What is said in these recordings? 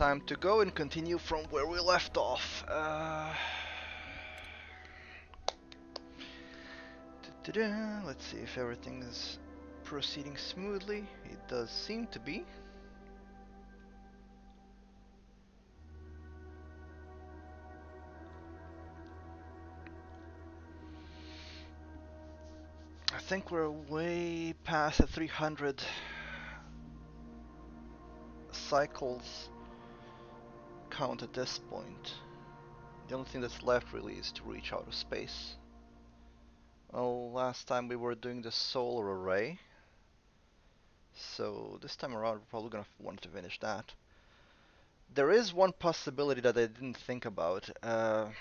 time to go and continue from where we left off. Let's see if everything is proceeding smoothly. It does seem to be. I think we're way past the 300 cycles count at this point. The only thing that's left really is to reach outer space. Well, last time we were doing the solar array, so this time around we're probably gonna want to finish that. There is one possibility that I didn't think about, and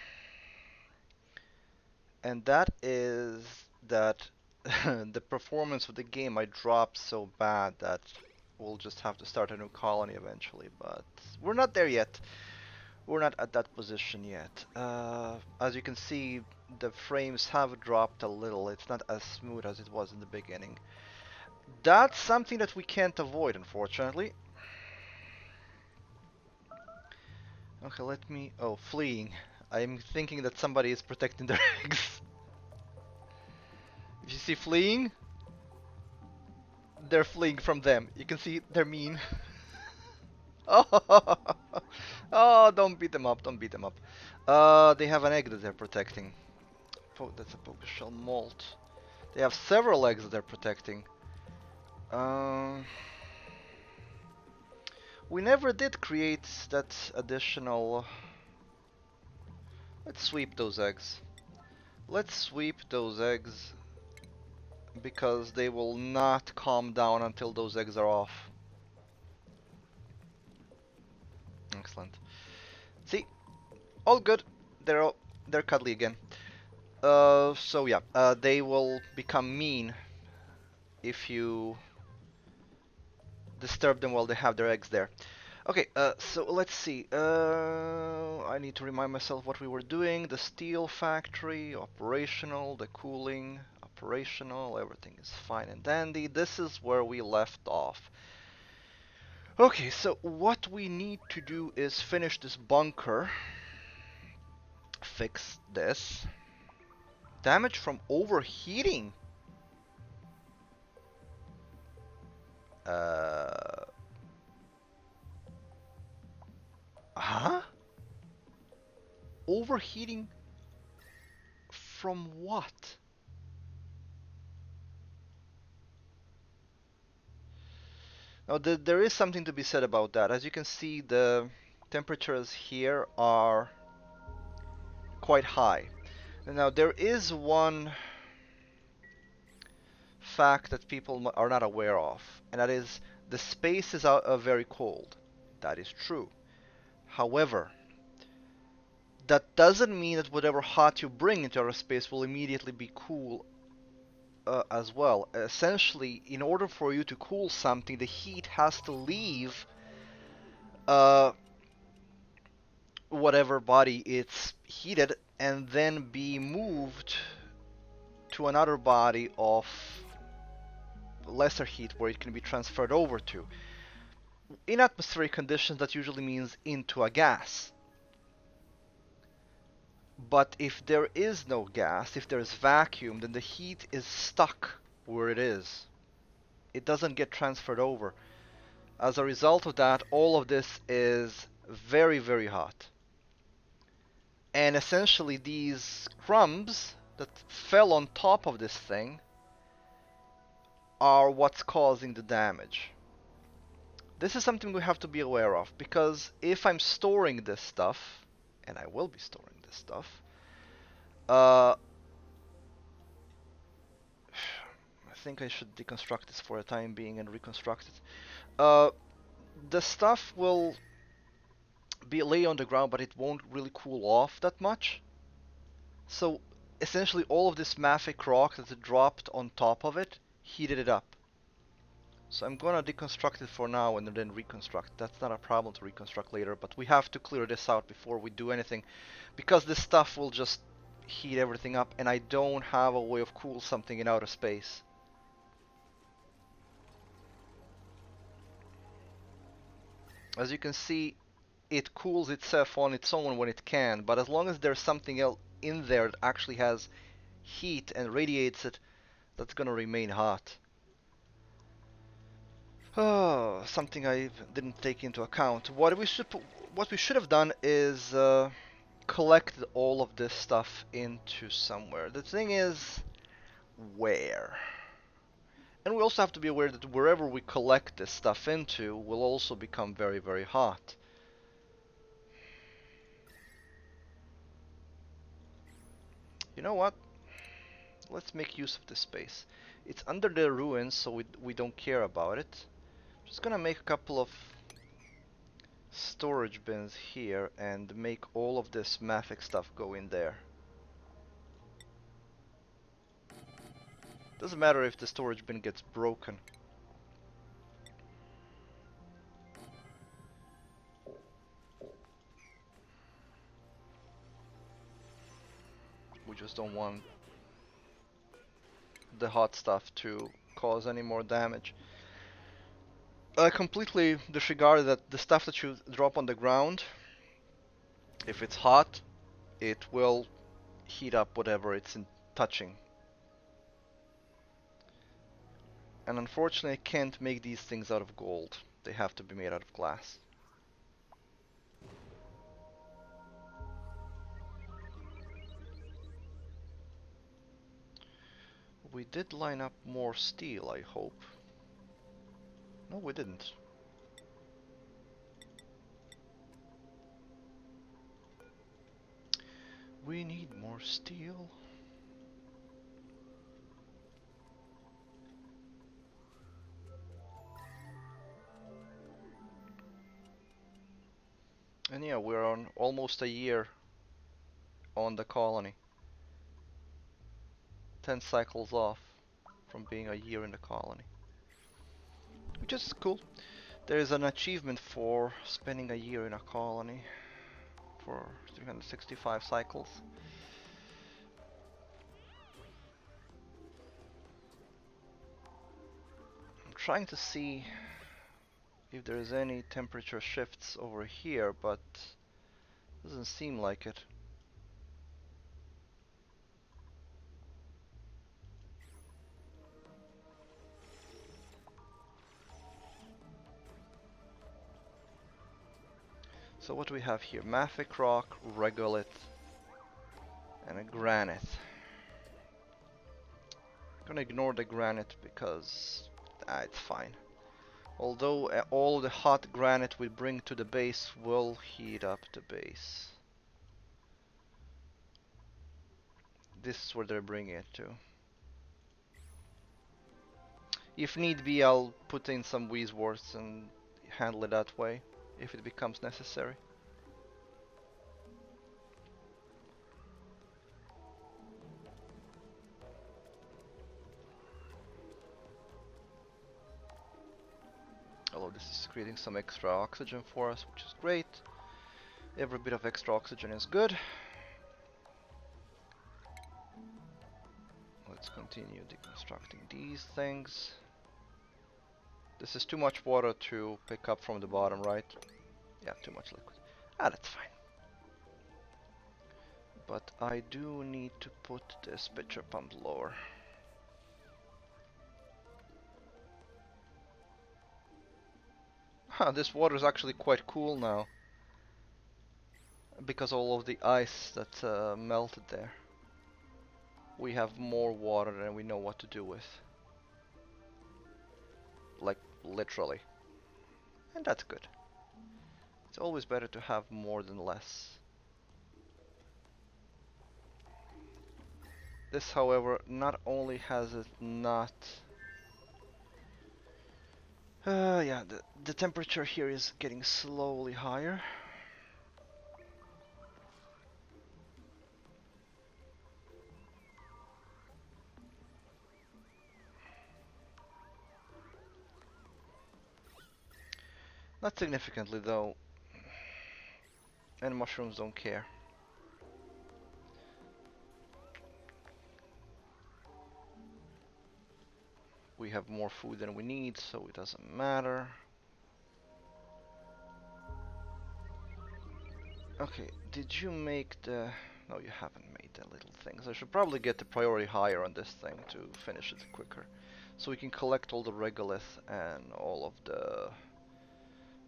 that is that the performance of the game might drop so bad that we'll just have to start a new colony eventually, but we're not there yet. We're not at that position yet. As you can see, the frames have dropped a little. It's not as smooth as it was in the beginning. That's something that we can't avoid, unfortunately. Okay, let me... Oh, fleeing. I'm thinking that somebody is protecting their eggs. If you see fleeing, they're fleeing from them. You can see they're mean. Oh, oh, don't beat them up, don't beat them up. They have an egg that they're protecting. That's a poker shell molt. They have several eggs that they're protecting. We never did create that additional... Let's sweep those eggs. Let's sweep those eggs because they will not calm down until those eggs are off. Excellent. See, all good. They're cuddly again. So yeah, they will become mean if you disturb them while they have their eggs there. Okay, so let's see. I need to remind myself what we were doing. The steel factory, operational. The cooling, operational. Everything is fine and dandy. This is where we left off. Okay, so what we need to do is finish this bunker. Fix this. Damage from overheating. Huh? Overheating from what? Now, there is something to be said about that. As you can see, the temperatures here are quite high. Now, there is one fact that people are not aware of, and that is the space is very cold. That is true. However, that doesn't mean that whatever hot you bring into outer space will immediately be cool as well. Essentially, in order for you to cool something, the heat has to leave whatever body it's heated and then be moved to another body of lesser heat where it can be transferred over to. In atmospheric conditions, that usually means into a gas. But if there is no gas, if there's vacuum, then the heat is stuck where it is. It doesn't get transferred over. As a result of that, all of this is very, very hot. And essentially these crumbs that fell on top of this thing are what's causing the damage. This is something we have to be aware of, because if I'm storing this stuff, and I will be storing this stuff, I think I should deconstruct this for a time being and reconstruct it. The stuff will be lay on the ground, but it won't really cool off that much. So essentially all of this mafic rock that dropped on top of it heated it up. So I'm gonna deconstruct it for now and then reconstruct. That's not a problem to reconstruct later, but we have to clear this out before we do anything, because this stuff will just heat everything up, and I don't have a way of cool something in outer space. As you can see, it cools itself on its own when it can, but as long as there's something else in there that actually has heat and radiates it, that's gonna remain hot. Oh, something I didn't take into account. What we should have done is collected all of this stuff into somewhere. The thing is, where? And we also have to be aware that wherever we collect this stuff into will also become very, very hot. You know what? Let's make use of this space. It's under the ruins, so we don't care about it. Just gonna make a couple of storage bins here and make all of this Mafic stuff go in there. Doesn't matter if the storage bin gets broken. We just don't want the hot stuff to cause any more damage. I completely disregard that the stuff that you drop on the ground, if it's hot, it will heat up whatever it's touching. And unfortunately, I can't make these things out of gold. They have to be made out of glass. We did line up more steel, I hope. No, we didn't. We need more steel. And yeah, we're on almost a year on the colony. 10 cycles off from being a year in the colony. Which is cool. There is an achievement for spending a year in a colony for 365 cycles. I'm trying to see if there's any temperature shifts over here, but doesn't seem like it. So what do we have here? Mafic rock, regolith, and a granite. I'm gonna ignore the granite because it's fine. Although all the hot granite we bring to the base will heat up the base. This is where they're bringing it to. If need be, I'll put in some Wheezworths and handle it that way, if it becomes necessary. Although this is creating some extra oxygen for us, which is great. Every bit of extra oxygen is good. Let's continue deconstructing these things. This is too much water to pick up from the bottom, right? Yeah, too much liquid. Ah, that's fine. But I do need to put this pitcher pump lower. Huh, this water is actually quite cool now. Because all of the ice that melted there. We have more water than we know what to do with. Like, literally. And that's good. It's always better to have more than less. This, however, not only has it not... yeah, the temperature here is getting slowly higher. Not significantly though, and mushrooms don't care. We have more food than we need, so it doesn't matter. Okay, did you make the... No, you haven't made the little things. I should probably get the priority higher on this thing to finish it quicker. So we can collect all the regolith and all of the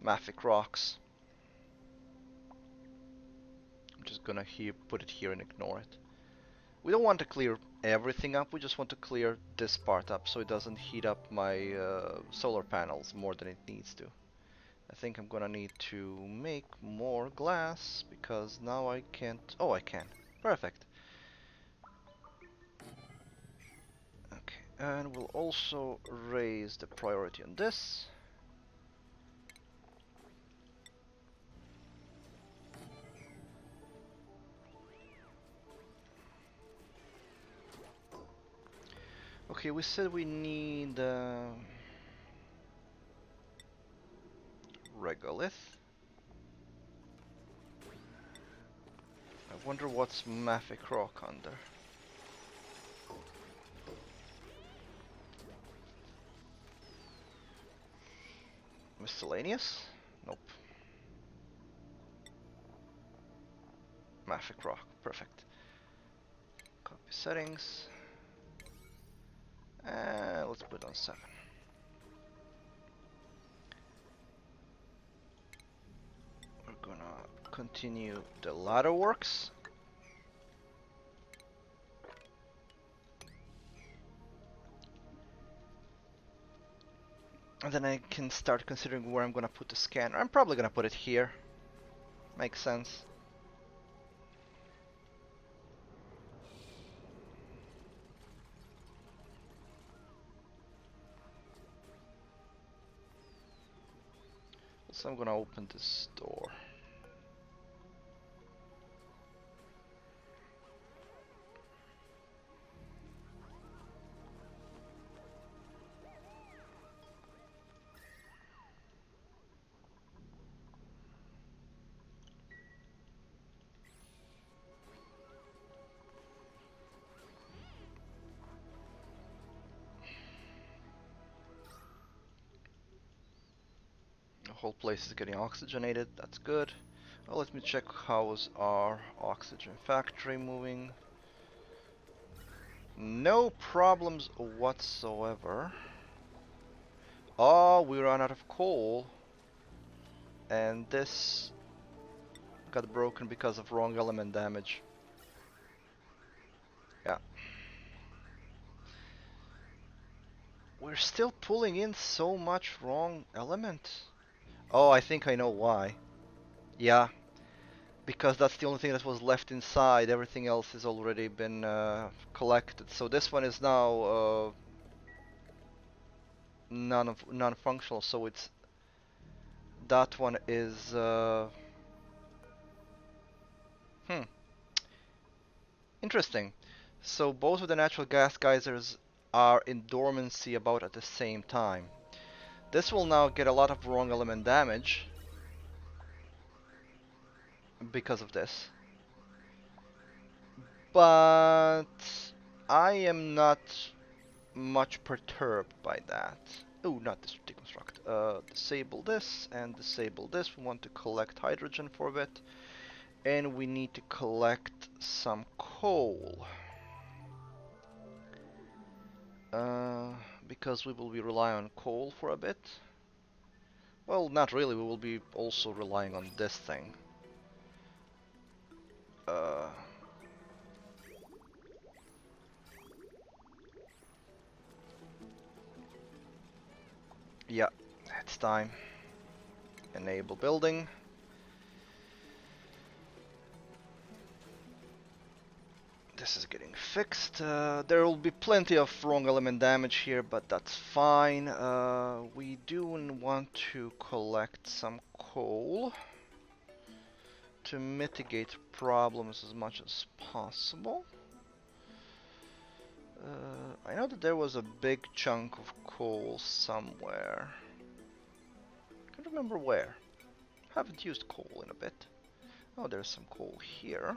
mafic rocks. I'm just gonna put it here and ignore it. We don't want to clear everything up, we just want to clear this part up so it doesn't heat up my solar panels more than it needs to. I think I'm gonna need to make more glass because now I can't... Oh, I can. Perfect. Okay, and we'll also raise the priority on this. Okay, we said we need regolith. I wonder what's mafic rock under. Miscellaneous? Nope. Mafic rock, perfect. Copy settings. And let's put it on 7. We're gonna continue the ladder works. And then I can start considering where I'm gonna put the scanner. I'm probably gonna put it here. Makes sense. So I'm gonna open this door. The whole place is getting oxygenated, that's good. Well, let me check how's our oxygen factory moving. No problems whatsoever. Oh, we ran out of coal. And this got broken because of wrong element damage. Yeah. We're still pulling in so much wrong element. Oh, I think I know why. Yeah, because that's the only thing that was left inside. Everything else has already been collected. So this one is now non-functional. So it's that one is interesting. So both of the natural gas geysers are in dormancy about at the same time. This will now get a lot of wrong element damage because of this. But I am not much perturbed by that. Oh, not this deconstruct. Disable this and disable this. We want to collect hydrogen for a bit. And we need to collect some coal. Because we will be relying on coal for a bit. Well, not really. We will be also relying on this thing. Yeah, it's time. Enable building. This is getting fixed. There will be plenty of wrong element damage here, but that's fine. We do want to collect some coal to mitigate problems as much as possible. I know that there was a big chunk of coal somewhere. Can't remember where. Haven't used coal in a bit. Oh, there's some coal here.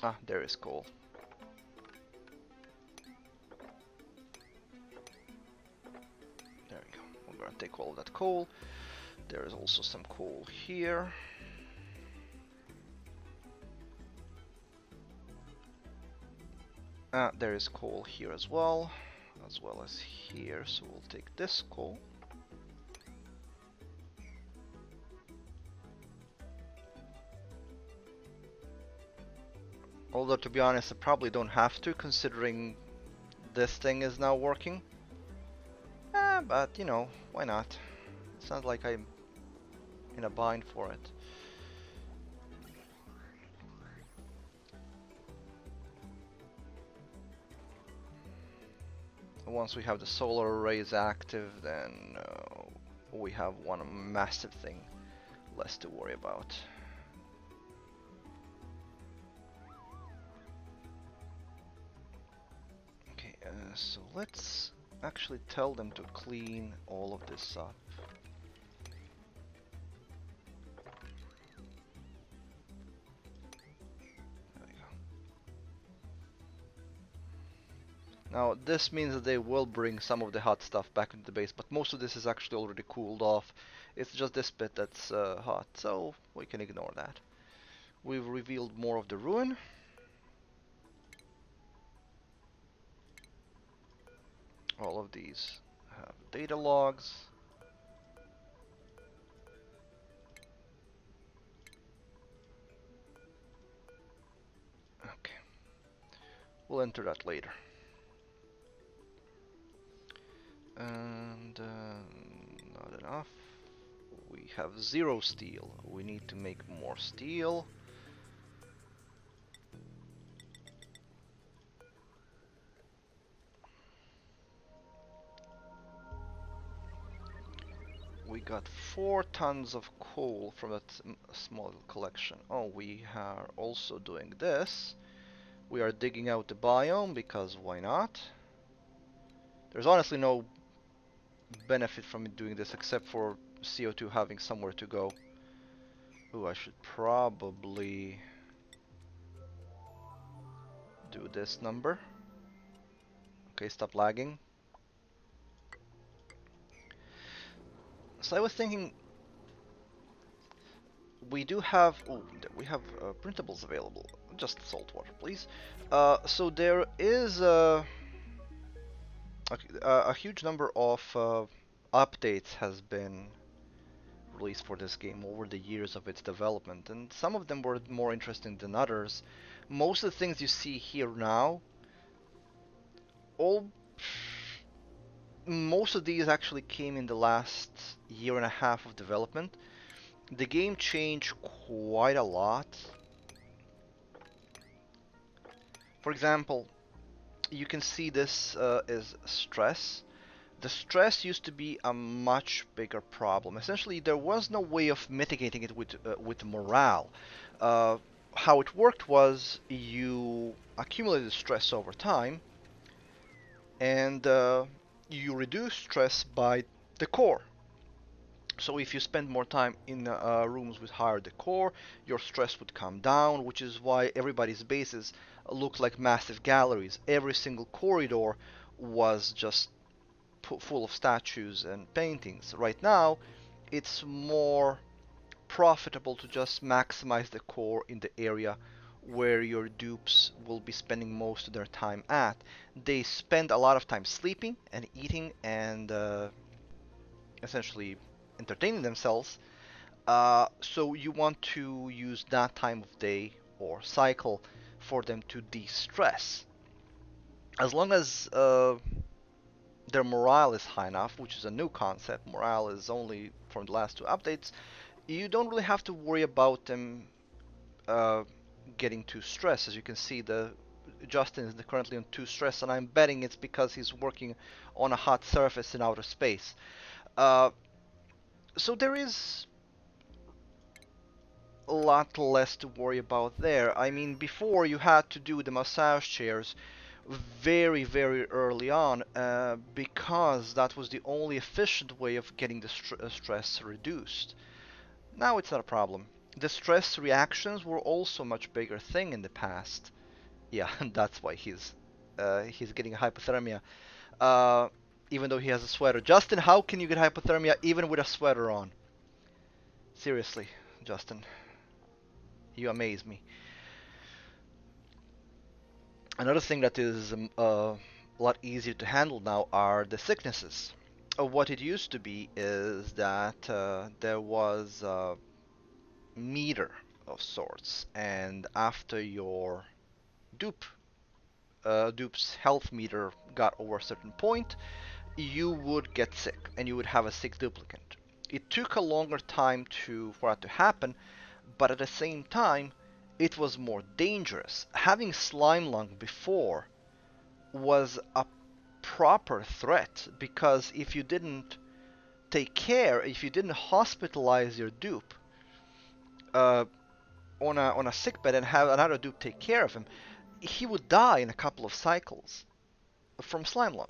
Ah, there is coal. There we go. We're gonna take all of that coal. There is also some coal here. There is coal here as well as here, so we'll take this coal. Although, to be honest, I probably don't have to, considering this thing is now working. But, you know, why not? It's not like I'm in a bind for it. Once we have the solar arrays active, then we have one massive thing less to worry about. Okay, so let's actually tell them to clean all of this up. There we go. Now this means that they will bring some of the hot stuff back into the base, but most of this is actually already cooled off. It's just this bit that's hot, so we can ignore that. We've revealed more of the ruin. All of these have data logs. Okay. We'll enter that later. And not enough. We have 0 steel. We need to make more steel. We got 4 tons of coal from that small collection. Oh, we are also doing this. We are digging out the biome because why not? There's honestly no benefit from doing this except for CO2 having somewhere to go. Ooh, I should probably do this number. Okay, stop lagging. So I was thinking we do have printables available. Just salt water, please. So there is a huge number of updates has been released for this game over the years of its development, and some of them were more interesting than others. Most of the things you see here now, all most of these actually came in the last year and a half of development. The game changed quite a lot. For example, you can see this is stress. The stress used to be a much bigger problem. Essentially, there was no way of mitigating it with morale. Uh, how it worked was you accumulated stress over time, and you reduce stress by decor. So if you spend more time in rooms with higher decor, your stress would come down, which is why everybody's bases looked like massive galleries. Every single corridor was just full of statues and paintings. Right now, it's more profitable to just maximize the core in the area where your dupes will be spending most of their time at. They spend a lot of time sleeping and eating and essentially entertaining themselves. So you want to use that time of day or cycle for them to de-stress. As long as their morale is high enough, which is a new concept, morale is only from the last 2 updates, you don't really have to worry about them uh, getting too stressed. As you can see, the Justin is currently on 2 stress, and I'm betting it's because he's working on a hot surface in outer space. Uh, so there is a lot less to worry about there. I mean, before you had to do the massage chairs very, very early on because that was the only efficient way of getting the stress reduced. Now it's not a problem. The stress reactions were also a much bigger thing in the past. Yeah, that's why he's getting hypothermia, uh, even though he has a sweater. Justin, how can you get hypothermia even with a sweater on? Seriously, Justin, you amaze me. Another thing that is a lot easier to handle now are the sicknesses. What it used to be is that there was a meter of sorts, and after your dupe, dupe's health meter got over a certain point, you would get sick, and you would have a sick duplicant. It took a longer time for that to happen, but at the same time, it was more dangerous. Having slime lung before was a proper threat because if you didn't take care, if you didn't hospitalize your dupe uh, on a sick bed and have another dupe take care of him, he would die in a couple of cycles from slime lung.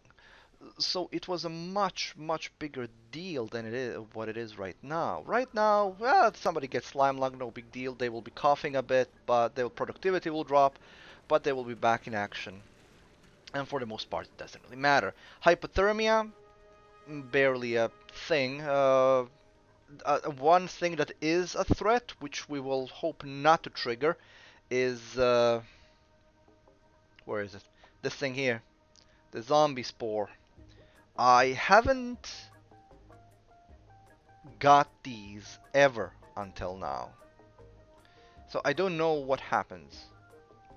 So it was a much bigger deal than it is what it is right now. Right now, well, if somebody gets slime lung, no big deal. They will be coughing a bit, but their productivity will drop, but they will be back in action. And for the most part, it doesn't really matter. Hypothermia, barely a thing. One thing that is a threat, which we will hope not to trigger, is where is it? This thing here, the zombie spore. I haven't got these ever until now, so I don't know what happens,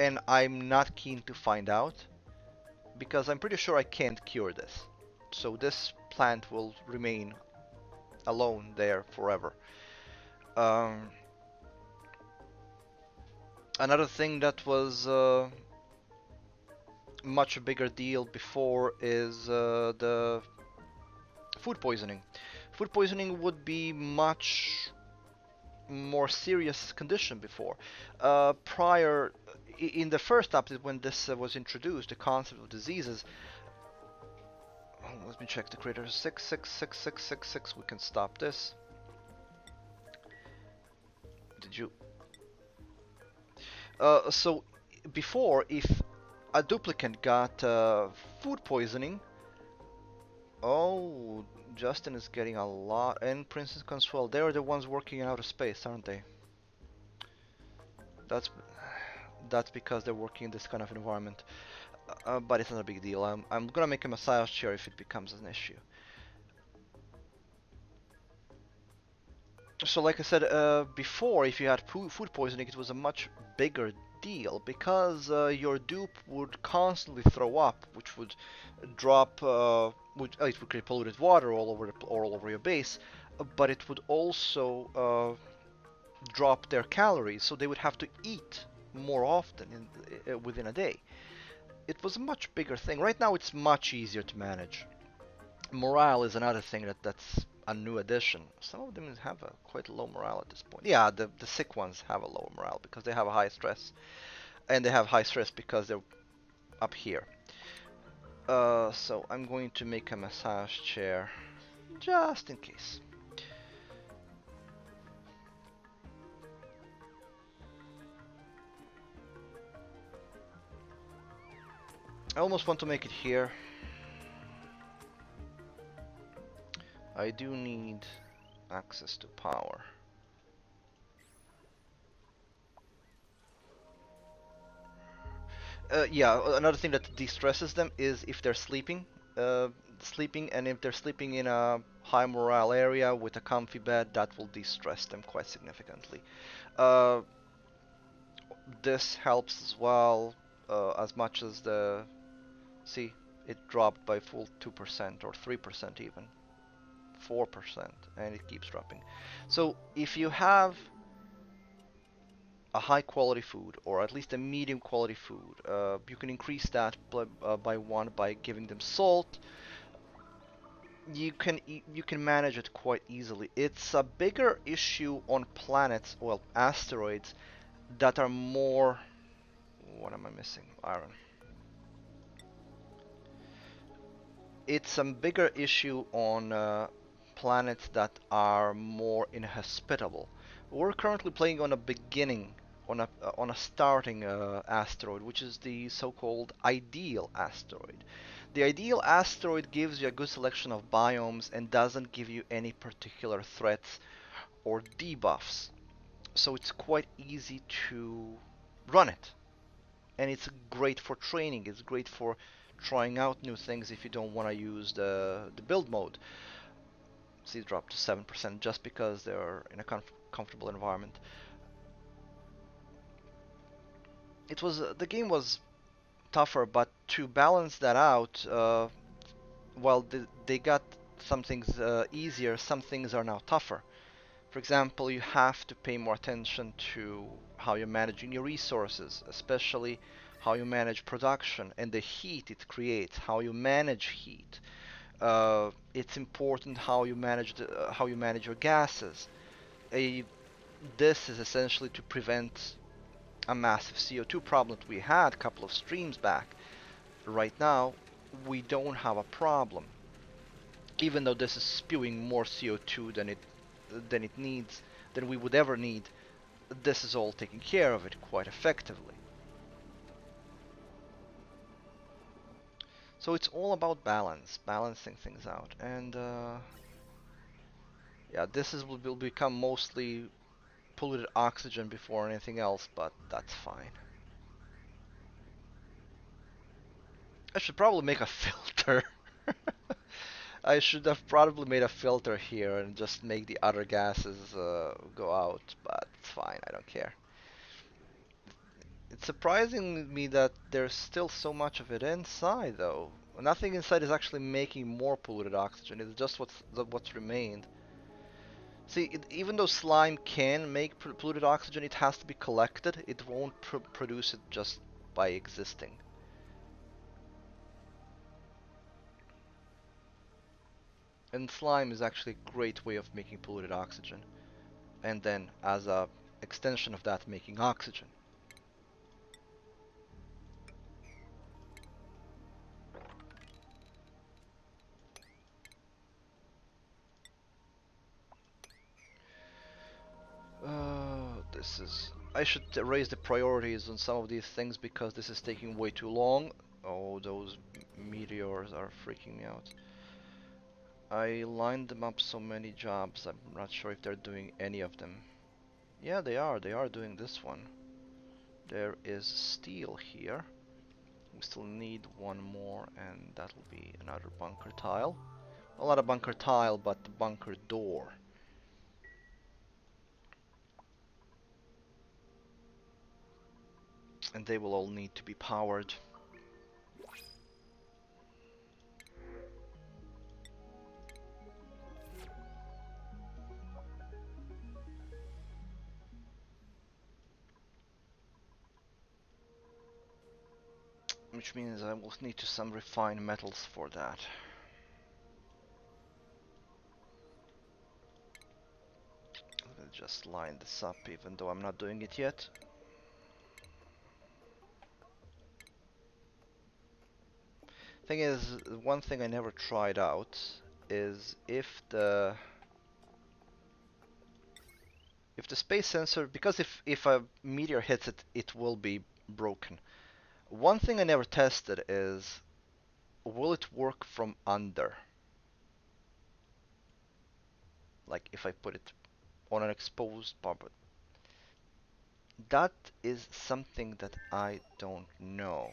and I'm not keen to find out because I'm pretty sure I can't cure this. So this plant will remain alone there forever. Um, Another thing that was much bigger deal before is the food poisoning. Food poisoning would be much more serious condition before. Prior, in the first update when this was introduced, the concept of diseases. Let me check the creator. 6666666. We can stop this. Did you? So before, if a duplicant got food poisoning, oh, Justin is getting a lot, and Princess Consuelo, they're the ones working in outer space, aren't they? That's that's because they're working in this kind of environment. But it's not a big deal. I'm gonna make a massage chair if it becomes an issue. So like I said before, if you had food poisoning, it was a much bigger deal because your dupe would constantly throw up, which would drop, it would create polluted water all over your base, but it would also drop their calories, so they would have to eat more often within a day. It was a much bigger thing. Right now, it's much easier to manage. Morale is another thing that's a new addition. Some of them have a quite low morale at this point. Yeah, the sick ones have a lower morale because they have a high stress, and they have high stress because they're up here. So I'm going to make a massage chair just in case. I almost want to make it here. I do need access to power. Yeah, another thing that de-stresses them is if they're sleeping. And if they're sleeping in a high morale area with a comfy bed, that will de-stress them quite significantly. Uh, this helps as well, as much as the... See, it dropped by full 2% or 3% even. 4%, and it keeps dropping. So if you have a high quality food or at least a medium quality food, you can increase that by one by giving them salt. You can manage it quite easily. It's a bigger issue on planets, well, asteroids that are more... What am I missing? Iron. It's a bigger issue on planets that are more inhospitable. We're currently playing on a beginning, on a starting asteroid, which is the so-called ideal asteroid. The ideal asteroid gives you a good selection of biomes and doesn't give you any particular threats or debuffs. So it's quite easy to run it. And it's great for training, it's great for trying out new things if you don't want to use the build mode. See, drop to 7% just because they're in a comfortable environment. It was the game was tougher, but to balance that out, well, they got some things easier, some things are now tougher. For example, you have to pay more attention to how you're managing your resources, especially how you manage production and the heat it creates, how you manage heat. It's important how you manage your gases. A, this is essentially to prevent a massive CO2 problem that we had a couple of streams back. Right now, we don't have a problem, even though this is spewing more CO2 than it needs, than we would ever need. This is all taking care of it quite effectively. So it's all about balance, balancing things out, and yeah, will become mostly polluted oxygen before anything else, but that's fine. I should probably make a filter. I should have probably made a filter here and just make the other gases go out, but it's fine, I don't care. It's surprising me that there's still so much of it inside, though. Nothing inside is actually making more polluted oxygen. It's just what's remained. See, even though slime can make polluted oxygen, it has to be collected. It won't produce it just by existing. And slime is actually a great way of making polluted oxygen. And then, as a extension of that, making oxygen. This is... I should raise the priorities on some of these things because this is taking way too long. Oh, those meteors are freaking me out. I lined them up so many jobs, I'm not sure if they're doing any of them. Yeah, they are doing this one. There is steel here. We still need one more, and that will be another bunker tile. A lot of bunker tile, but the bunker door. And they will all need to be powered. Which means I will need to some refined metals for that. I'll just line this up even though I'm not doing it yet. Thing is, one thing I never tried out is if the space sensor, because if a meteor hits it, it will be broken. One thing I never tested is, will it work from under? Like if I put it on an exposed part. That is something that I don't know.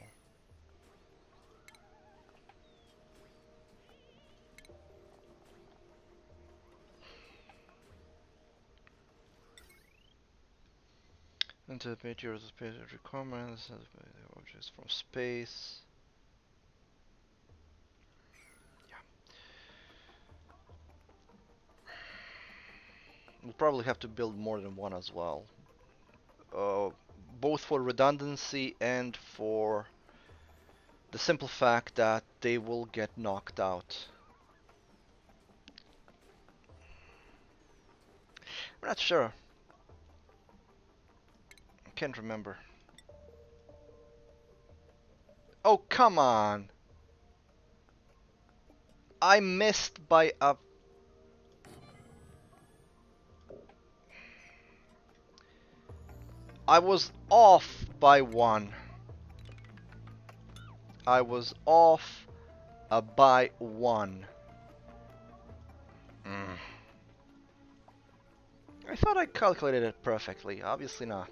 Into meteors, space requirements, objects from space. Yeah. We'll probably have to build more than one as well. Both for redundancy and for the simple fact that they will get knocked out. I'm not sure. I can't remember. Oh, come on! I missed by a... I was off by one. I was off by one. I thought I calculated it perfectly. Obviously not.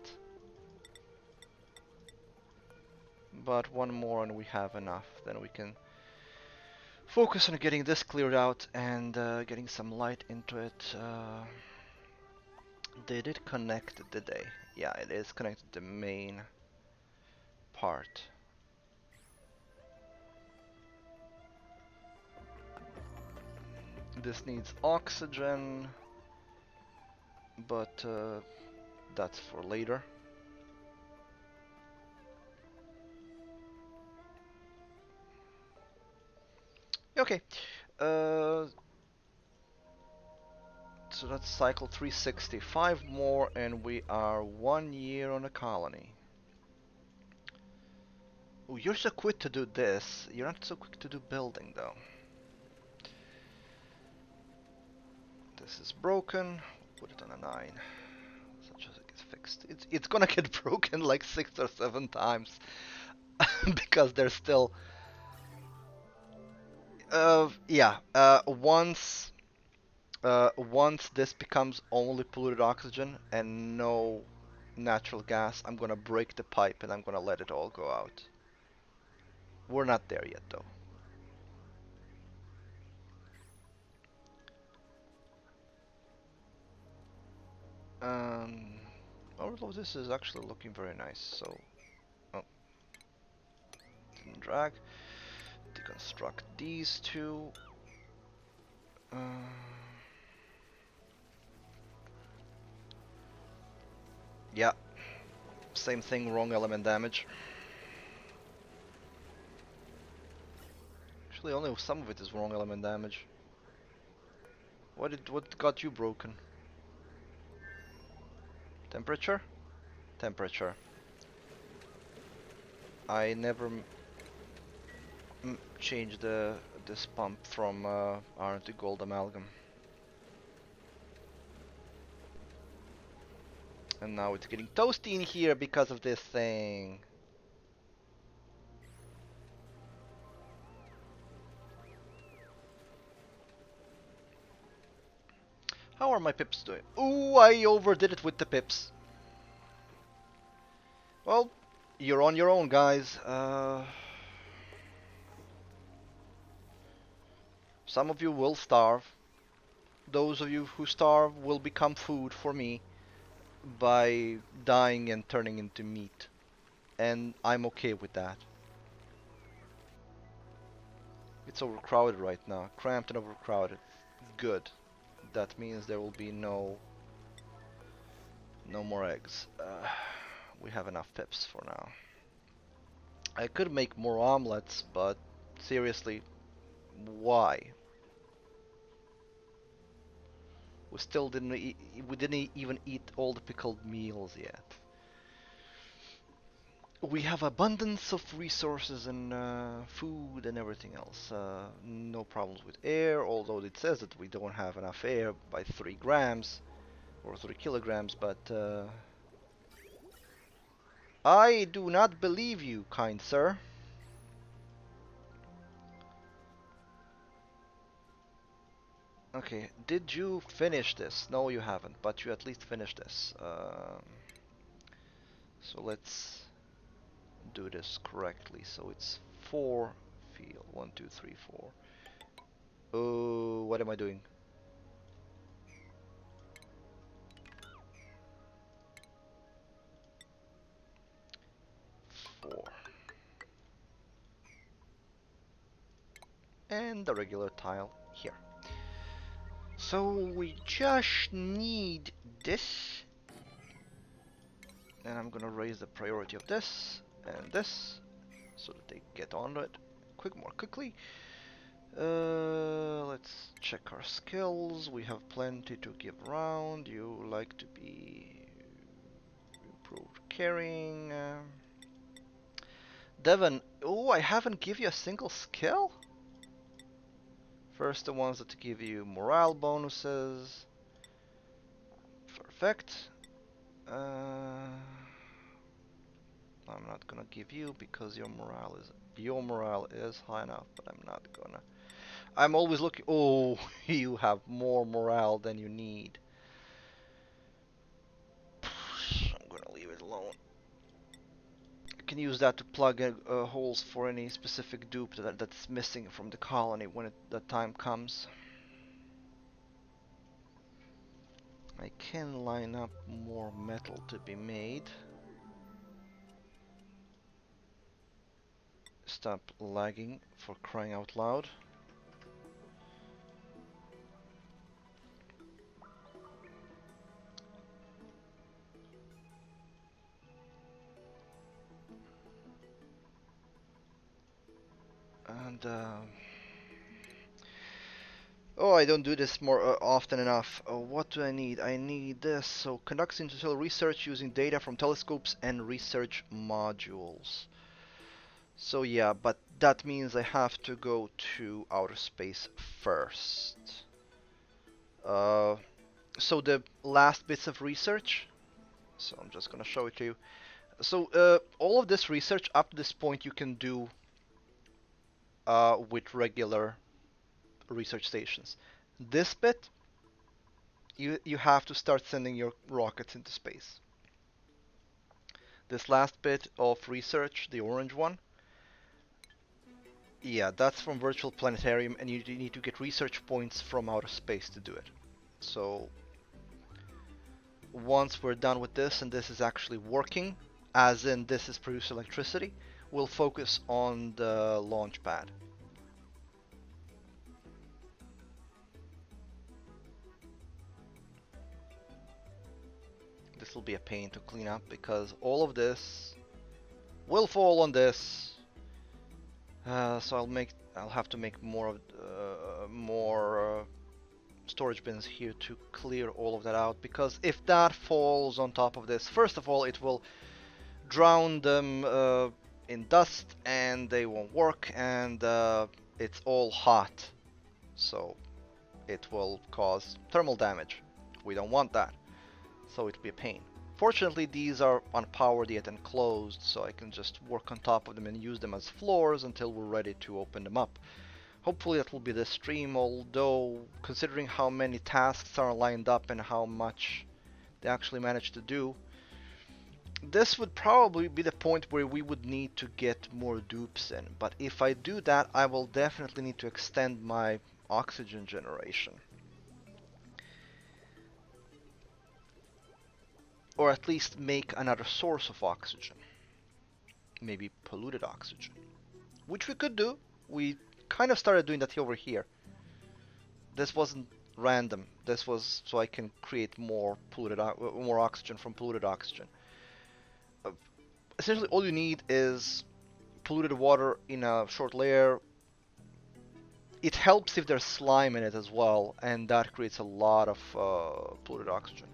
But one more and we have enough. Then we can focus on getting this cleared out and getting some light into it. Did it connect, did they? Yeah, it is connected to the main part. This needs oxygen, but that's for later. Okay, so that's cycle 365 more, and we are 1 year on a colony. Oh, you're so quick to do this. You're not so quick to do building, though. This is broken. Put it on a 9. Such as it gets fixed. It's gonna get broken like 6 or 7 times because there's still. Yeah. Once this becomes only polluted oxygen and no natural gas, I'm gonna break the pipe and I'm gonna let it all go out. We're not there yet, though. Um, Although this is actually looking very nice, so oh, didn't drag. Deconstruct these two. Uh, yeah, same thing, wrong element damage. Actually, only some of it is wrong element damage. What got you broken? Temperature? Temperature. I never changed this pump from iron to gold amalgam. And now it's getting toasty in here because of this thing. How are my pips doing? Ooh, I overdid it with the pips. Well, you're on your own, guys. Some of you will starve. Those of you who starve will become food for me by dying and turning into meat. And I'm okay with that. It's overcrowded right now. Cramped and overcrowded. Good. That means there will be no more eggs. We have enough pips for now. I could make more omelets, but seriously, why? We didn't even eat all the pickled meals yet. We have abundance of resources and food and everything else. No problems with air, although it says that we don't have enough air by 3 grams or 3 kilograms, but I do not believe you, kind sir. Okay, did you finish this? No, you haven't, but you at least finished this. So let's do this correctly. So it's 4 field. 1, 2, 3, 4. Oh, what am I doing? 4. And the regular tile here. So we just need this. And I'm gonna raise the priority of this and this so that they get on it more quickly. Let's check our skills. We have plenty to give around. You like to be improved carrying. Devon, oh, I haven't give you a single skill? First, the ones that give you morale bonuses. Perfect. I'm not gonna give you because your morale is high enough, but I'm not gonna. I'm always looking. Oh, you have more morale than you need. leave it alone. I can use that to plug holes for any specific dupe that's missing from the colony when the time comes. I can line up more metal to be made. Stop lagging, for crying out loud. And oh, I don't do this more often enough. What do I need? I need this. So conducts interstellar research using data from telescopes and research modules. So yeah, but that means I have to go to outer space first. Uh, so the last bits of research. So I'm just gonna show it to you. So all of this research up to this point you can do with regular research stations. This bit, you have to start sending your rockets into space. This last bit of research, the orange one, yeah, that's from Virtual Planetarium, and you need to get research points from outer space to do it. So once we're done with this, and this is actually working, as in this is producing electricity, we'll focus on the launch pad. This will be a pain to clean up because all of this will fall on this. So I'll have to make more storage bins here to clear all of that out, because if that falls on top of this, first of all, it will drown them in dust and they won't work, and it's all hot, so it will cause thermal damage. We don't want that, so it'll be a pain. Fortunately, these are unpowered yet and closed, so I can just work on top of them and use them as floors until we're ready to open them up. Hopefully that will be the stream, although considering how many tasks are lined up and how much they actually managed to do, this would probably be the point where we would need to get more dupes in. But if I do that, I will definitely need to extend my oxygen generation. Or at least make another source of oxygen. Maybe polluted oxygen. Which we could do. We kind of started doing that over here. This wasn't random. This was so I can create more oxygen from polluted oxygen. Essentially, all you need is polluted water in a short layer. It helps if there's slime in it as well, and that creates a lot of polluted oxygen.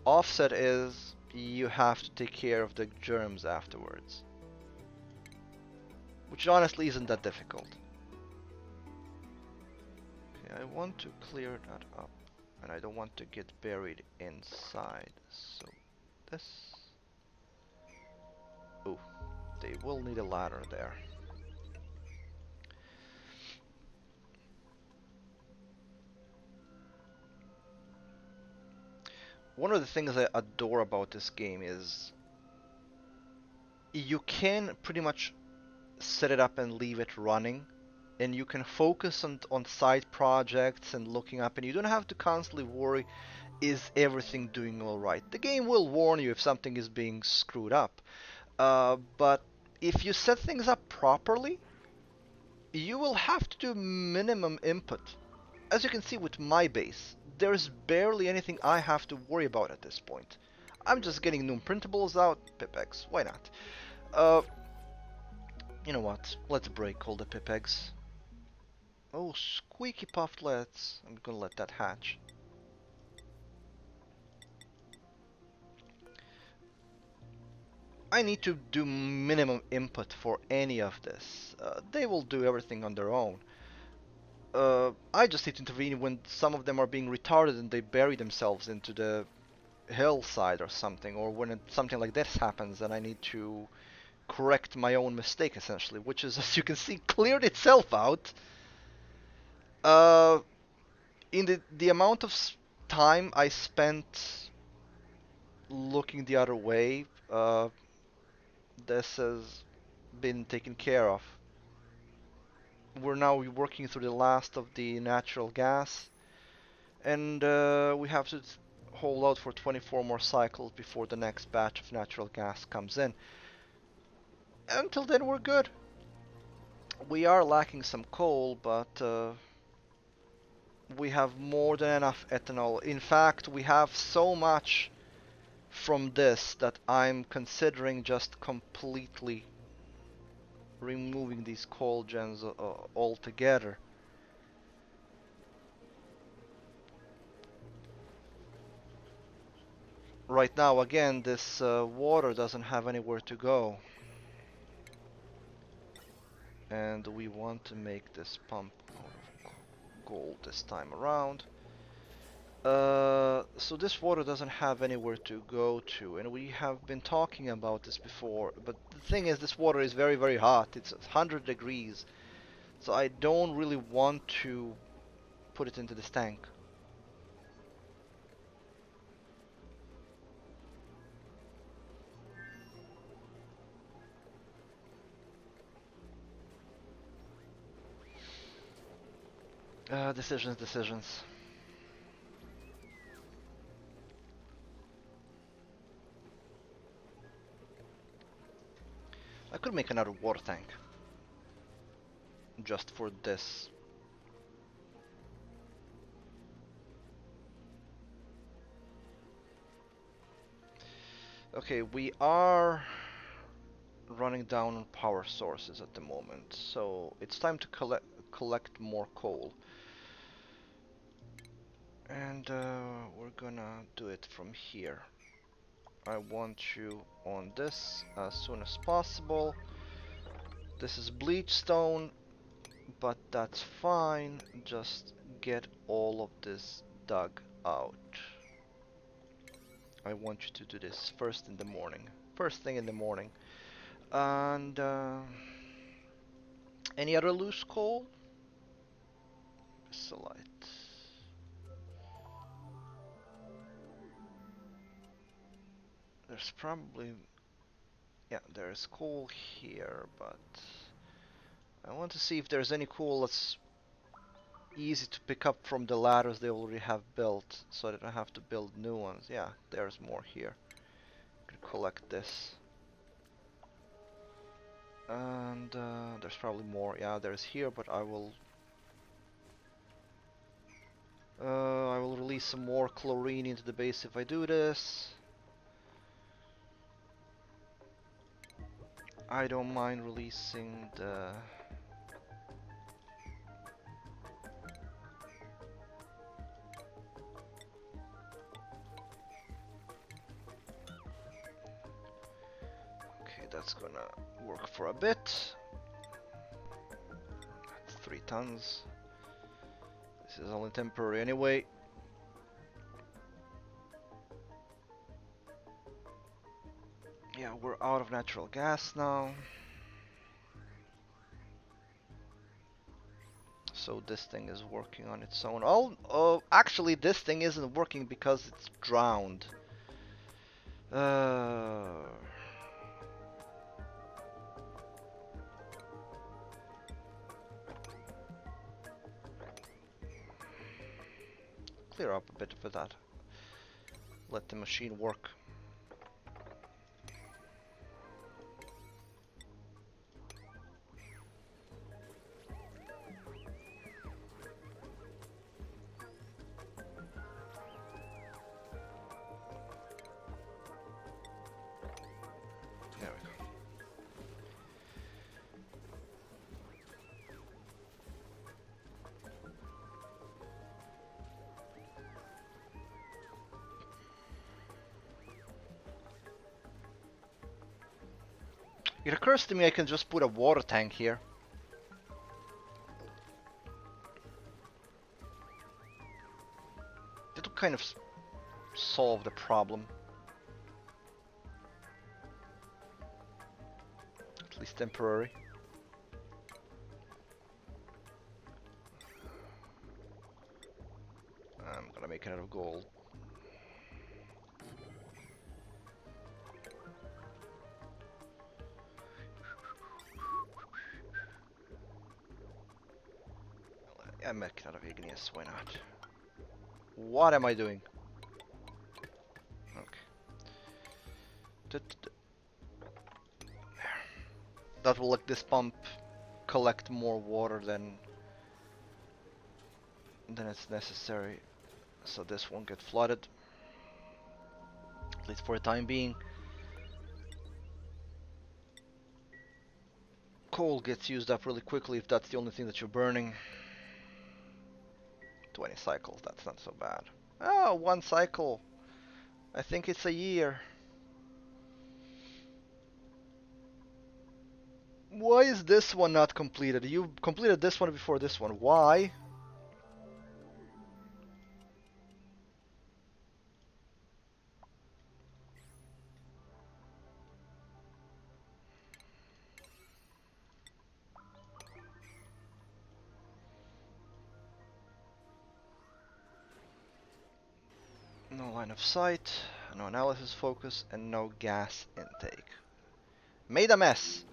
Offset is you have to take care of the germs afterwards, which honestly isn't that difficult. Okay, I want to clear that up, and I don't want to get buried inside, so this... Oh, they will need a ladder there. One of the things I adore about this game is you can pretty much set it up and leave it running, and you can focus on side projects and looking up, and you don't have to constantly worry, is everything doing all right? The game will warn you if something is being screwed up, but if you set things up properly, you will have to do minimum input. As you can see with my base, there's barely anything I have to worry about at this point. I'm just getting new printables out, Pipex, why not? You know what, let's break all the Pipex. Oh, squeaky pufflets, I'm gonna let that hatch. I need to do minimum input for any of this. They will do everything on their own. I just need to intervene when some of them are being retarded and they bury themselves into the hillside or something, or when something like this happens and I need to correct my own mistake, essentially, which is, as you can see, cleared itself out. In the amount of time I spent looking the other way, this has been taken care of. We're now working through the last of the natural gas, and we have to hold out for 24 more cycles before the next batch of natural gas comes in. Until then, we're good. We are lacking some coal, but we have more than enough ethanol. In fact, we have so much from this that I'm considering just completely removing these coal gens altogether. Right now, again, this water doesn't have anywhere to go. And we want to make this pump out of gold this time around. So this water doesn't have anywhere to go to, and we have been talking about this before, but the thing is this water is very, very hot. It's 100 degrees, so I don't really want to put it into this tank. Decisions, decisions. I could make another water tank just for this. Okay, we are running down on power sources at the moment, so it's time to collect more coal. And we're gonna do it from here. I want you on this as soon as possible. This is bleach stone, but that's fine. Just get all of this dug out. I want you to do this first in the morning. First thing in the morning. And any other loose coal? Besielite. There's probably... Yeah, there's coal here, but... I want to see if there's any coal that's easy to pick up from the ladders they already have built, so that I don't have to build new ones. Yeah, there's more here. Could collect this. And there's probably more. Yeah, there's here, but I will release some more chlorine into the base if I do this. I don't mind releasing the... Okay, that's gonna work for a bit. That's 3 tons. This is only temporary anyway. Yeah, we're out of natural gas now. So this thing is working on its own. Oh, actually this thing isn't working because it's drowned. Uh, Clear up a bit of that. Let the machine work. There we go. It occurs to me I can just put a water tank here. That will kind of solve the problem. At least temporary. I'm gonna make it out of gold. I'm making out of igneous, why not? What am I doing? Okay. That will let this pump collect more water than it's necessary, so this won't get flooded, at least for the time being. Coal gets used up really quickly if that's the only thing that you're burning. 20 cycles, that's not so bad. Oh, one cycle. I think it's a year. Why is this one not completed? You completed this one before this one. Why? No line of sight, no analysis focus, and no gas intake. Made a mess.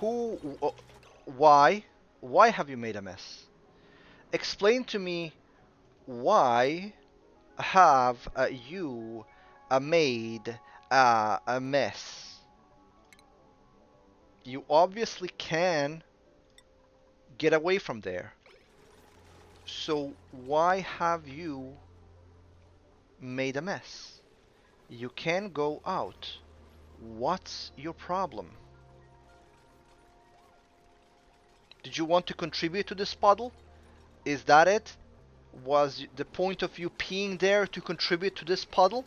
Who? Why? Why have you made a mess? Explain to me why have you made a mess? You obviously can get away from there. So why have you made a mess? You can go out. What's your problem? Did you want to contribute to this puddle? Is that it? Was the point of you peeing there to contribute to this puddle?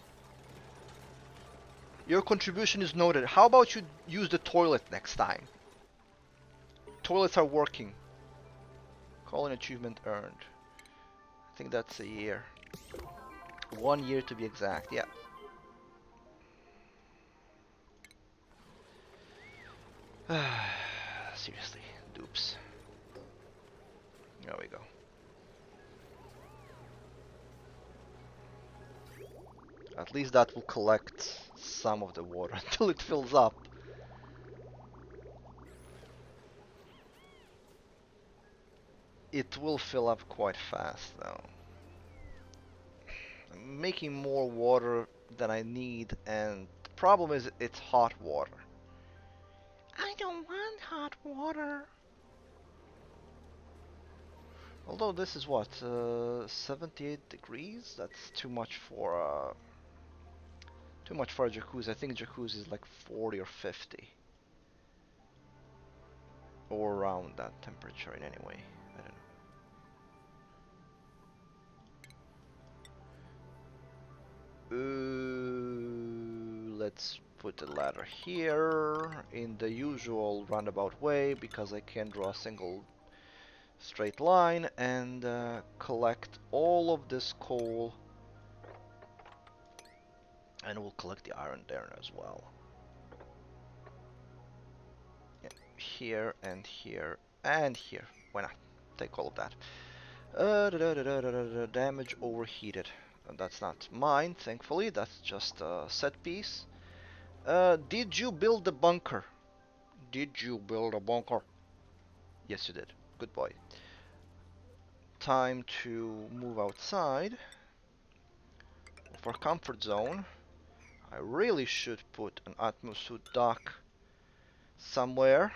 Your contribution is noted. How about you use the toilet next time? Toilets are working. Call an achievement earned. I think that's a year. 1 year to be exact, yeah. Seriously, dupes. There we go. At least that will collect some of the water until it fills up. It will fill up quite fast though. I'm making more water than I need, and the problem is it's hot water. I don't want hot water. Although this is what, 78 degrees? That's too much for a jacuzzi. I think jacuzzi is like 40 or 50. Or around that temperature in any way. I don't know. Let's put the ladder here in the usual roundabout way because I can't draw a single straight line, and collect all of this coal, and we'll collect the iron there as well. Yeah, here and here and here. Why not? Take all of that. Damage overheated. That's not mine, thankfully. That's just a set piece. Did you build a bunker? Did you build a bunker? Yes, you did. Good boy. Time to move outside of our comfort zone. I really should put an Atmosuit dock somewhere,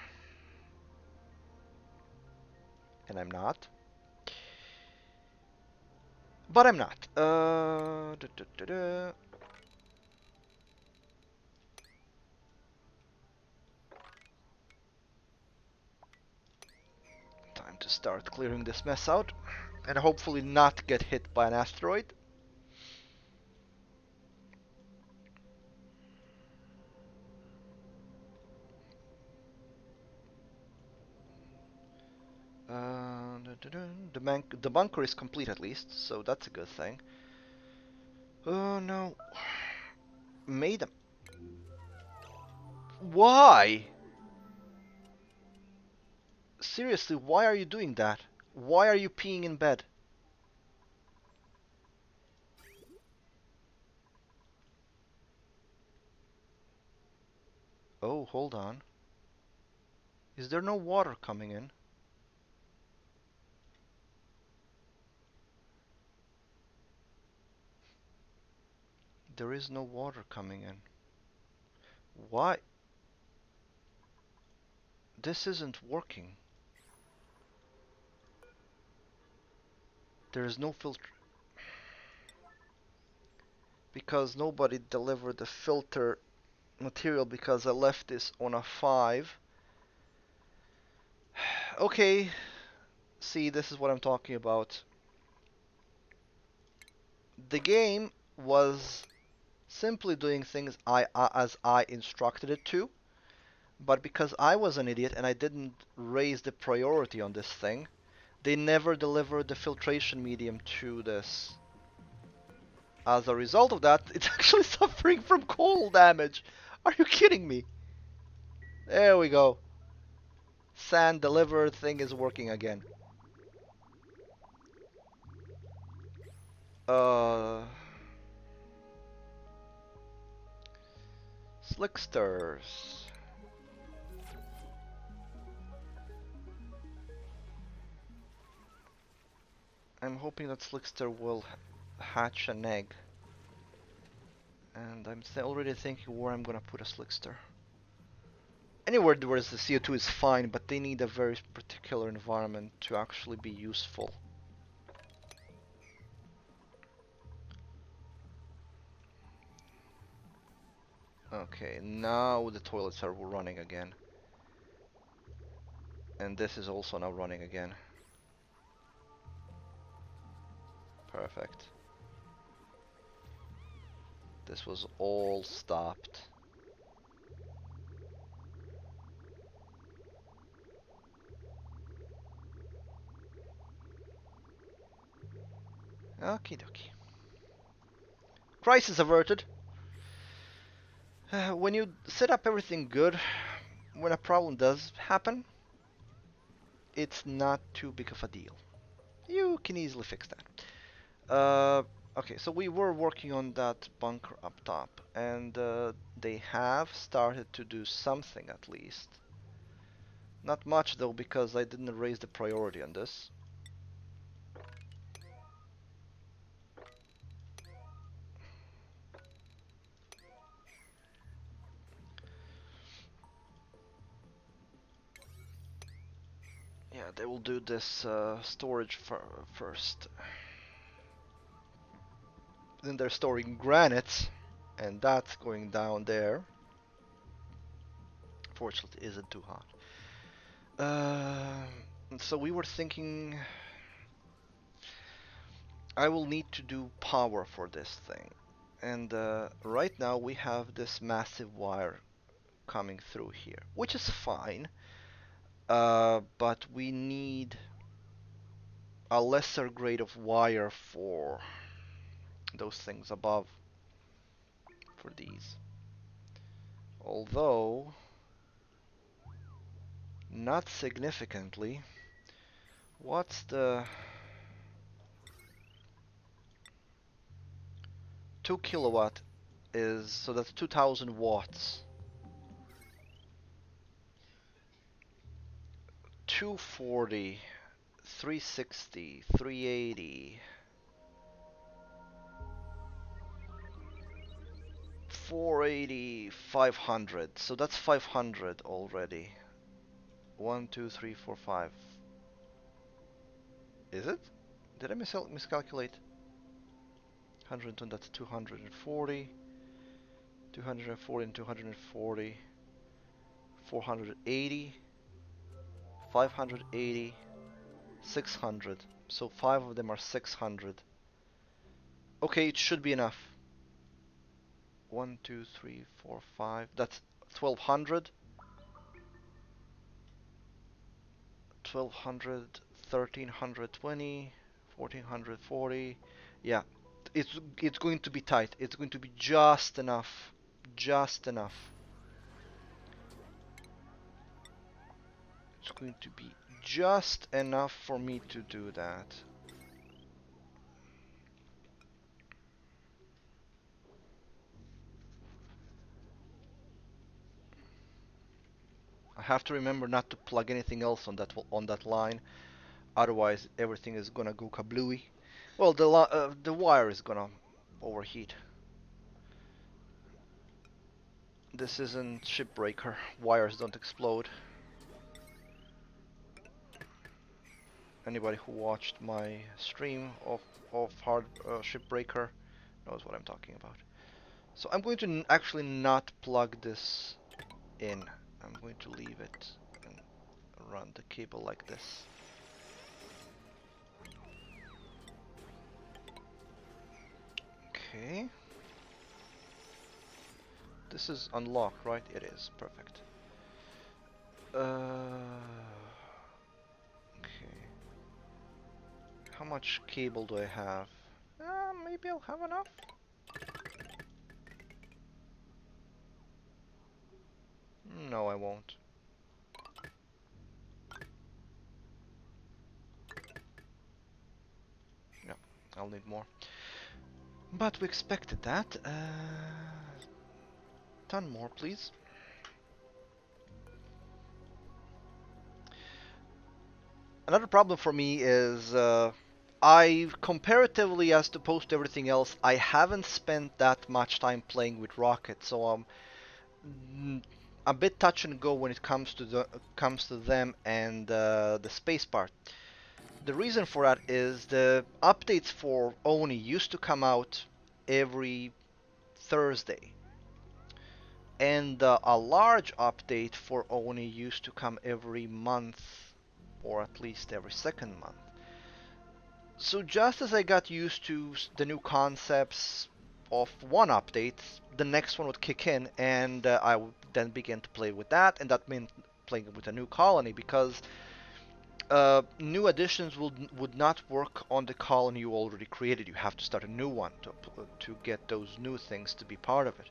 and I'm not. But I'm not. Time to start clearing this mess out, and hopefully not get hit by an asteroid. The bunker is complete at least, so that's a good thing. Oh no. Made them. Why? Seriously, why are you doing that? Why are you peeing in bed? Oh, hold on. Is there no water coming in? There is no water coming in. Why? This isn't working. There is no filter. Because nobody delivered the filter material because I left this on a 5. Okay, see, this is what I'm talking about. The game was simply doing things as I instructed it to, but because I was an idiot and I didn't raise the priority on this thing, they never delivered the filtration medium to this. As a result of that, it's actually suffering from coal damage. Are you kidding me? There we go. Sand delivered thing is working again. Uh, Slicksters. I'm hoping that Slickster will hatch an egg. And I'm already thinking where I'm gonna put a Slickster. Anywhere where the CO2 is fine, but they need a very particular environment to actually be useful. Okay, now the toilets are running again. And this is also now running again. Perfect. This was all stopped. Okie dokie. Crisis averted. When you set up everything good, when a problem does happen, it's not too big of a deal. You can easily fix that. Okay, so we were working on that bunker up top, and they have started to do something at least. Not much though, because I didn't raise the priority on this. Yeah, they will do this storage first. Then they're storing granite, and that's going down there. Fortunately, it isn't too hot. So we were thinking I will need to do power for this thing. And right now we have this massive wire coming through here, which is fine. But we need a lesser grade of wire for those things above, for these. Although, not significantly. What's the 2 kilowatt is, so that's 2000 watts. 240, 360, 380, 480, 500. So that's 500 already. 1, 2, 3, 4, 5. Is it? Did I miscalculate? 110, that's 240. 240 and 240. 480. 580. 600. So 5 of them are 600. Okay, it should be enough. 1, 2, 3, 4, 5. That's 1200. 1200, 1320, 1440. Yeah, it's going to be tight. It's going to be just enough. Just enough. It's going to be just enough for me to do that. have to remember not to plug anything else on that line, otherwise everything is gonna go kablooey. Well, the wire is gonna overheat. This isn't Shipbreaker. Wires don't explode. Anybody who watched my stream of hard Shipbreaker knows what I'm talking about. So I'm going to actually not plug this in. I'm going to leave it and run the cable like this. Okay. This is unlocked, right? It is. Perfect. Okay. How much cable do I have? Maybe I'll have enough. No, I won't. No, I'll need more. But we expected that. 10 more, please. Another problem for me is I, comparatively as opposed to everything else, I haven't spent that much time playing with Rocket, so I'm a bit touch and go when it comes to them and the space part. The reason for that is the updates for Oni used to come out every Thursday, and a large update for Oni used to come every month, or at least every second month. So just as I got used to the new concepts of one update, the next one would kick in, and I would then begin to play with that, and that meant playing with a new colony because new additions would not work on the colony you already created. You have to start a new one to get those new things to be part of it.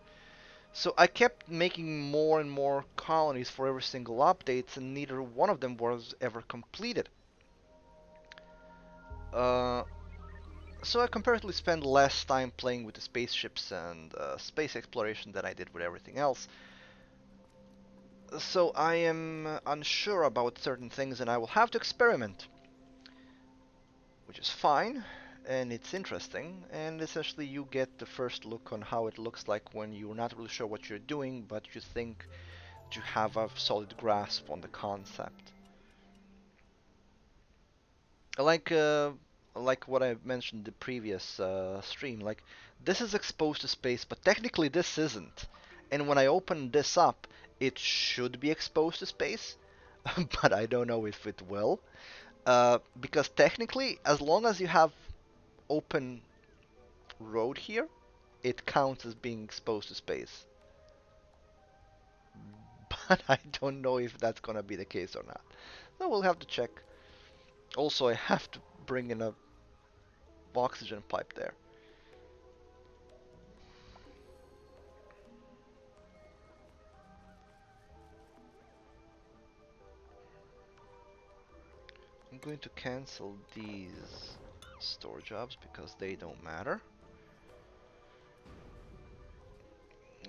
So I kept making more and more colonies for every single updates, and neither one of them was ever completed. Uh, so I comparatively spend less time playing with the spaceships and space exploration than I did with everything else. So I am unsure about certain things, and I will have to experiment, which is fine, and it's interesting, and essentially you get the first look on how it looks like when you're not really sure what you're doing, but you think you have a solid grasp on the concept. Like like what I mentioned in the previous stream, like this is exposed to space, but technically this isn't. And when I open this up, it should be exposed to space, but I don't know if it will. Because technically, as long as you have open road here, it counts as being exposed to space. But I don't know if that's gonna be the case or not. So we'll have to check. Also, I have to bring in a oxygen pipe there. I'm going to cancel these store jobs because they don't matter.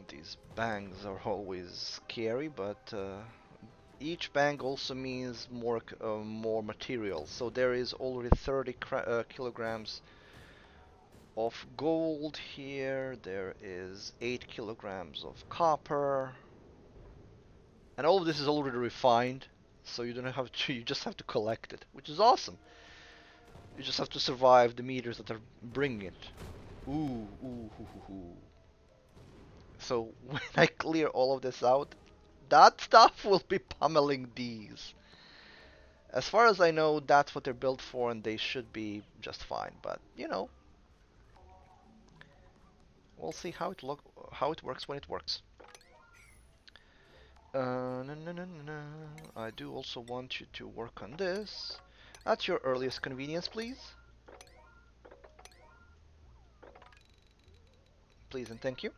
These bangs are always scary, but each bang also means more material. So there is already 30 kilograms of gold here. There is 8 kilograms of copper, and all of this is already refined. So you don't have to. You just have to collect it, which is awesome. You just have to survive the meters that are bringing it. Ooh, ooh, hoo, hoo, hoo. So when I clear all of this out, that stuff will be pummeling these. As far as I know, that's what they're built for, and they should be just fine. But you know, we'll see how it works when it works. No, no, no, no, no. I do also want you to work on this at your earliest convenience, please. Please and thank you.